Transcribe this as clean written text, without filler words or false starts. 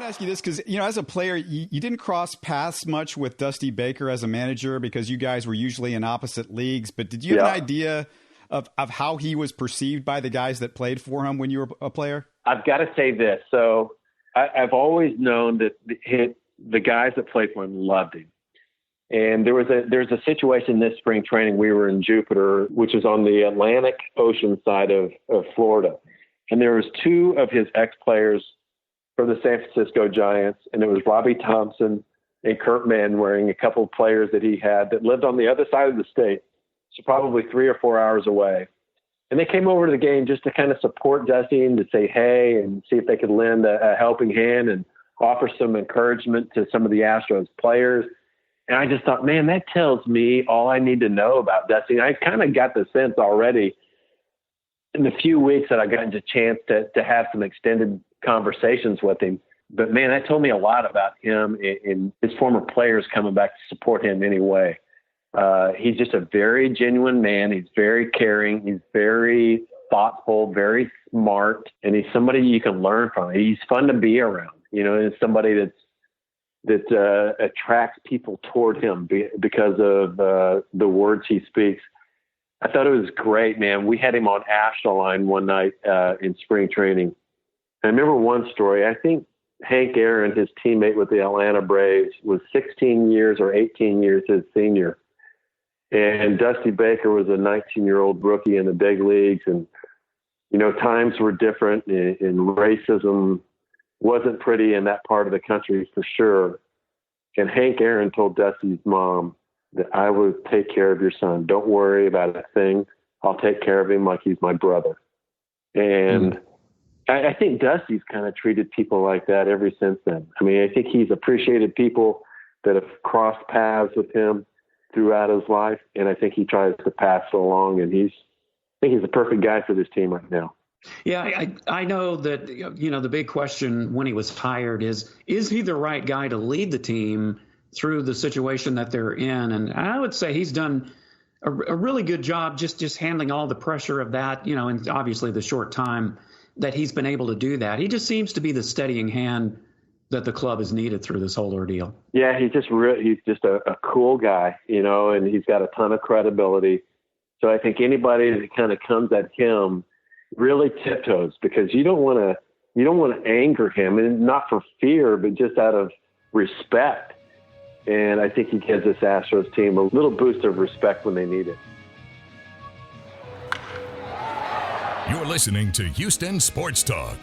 want to ask you this because, as a player, you didn't cross paths much with Dusty Baker as a manager because you guys were usually in opposite leagues. But did you have an idea of how he was perceived by the guys that played for him when you were a player? I've got to say this. So I've always known that the guys that played for him loved him. And there's a situation this spring training. We were in Jupiter, which is on the Atlantic Ocean side of Florida. And there was two of his ex-players for the San Francisco Giants, and it was Robbie Thompson and Kerr wearing a couple of players that he had that lived on the other side of the state, so probably 3 or 4 hours away. And they came over to the game just to kind of support Dusty and to say hey and see if they could lend a helping hand and offer some encouragement to some of the Astros players. And I just thought, man, that tells me all I need to know about Dusty. And I kind of got the sense already in the few weeks that I got a chance to have some extended conversations with him. But man, that told me a lot about him and his former players coming back to support him anyway. He's just a very genuine man. He's very caring. He's very thoughtful, very smart, and he's somebody you can learn from. He's fun to be around, and somebody that attracts people toward him because of the words he speaks. I thought it was great, man. We had him on Ashton Line one night in spring training. I remember one story. I think Hank Aaron, his teammate with the Atlanta Braves, was 16 years or 18 years his senior. And Dusty Baker was a 19-year-old rookie in the big leagues. And, times were different, and racism wasn't pretty in that part of the country for sure. And Hank Aaron told Dusty's mom that I would take care of your son. Don't worry about a thing. I'll take care of him like he's my brother. And I think Dusty's kind of treated people like that ever since then. I mean, I think he's appreciated people that have crossed paths with him throughout his life, and I think he tries to pass it along, and I think he's the perfect guy for this team right now. Yeah, I know that, the big question when he was hired is he the right guy to lead the team through the situation that they're in? And I would say he's done a really good job just handling all the pressure of that, and obviously the short time that he's been able to do that. He just seems to be the steadying hand that the club has needed through this whole ordeal. Yeah, he's just a cool guy, and he's got a ton of credibility. So I think anybody that kind of comes at him really tiptoes, because you don't want to anger him, and not for fear, but just out of respect. And I think he gives this Astros team a little boost of respect when they need it. You're listening to Houston Sports Talk.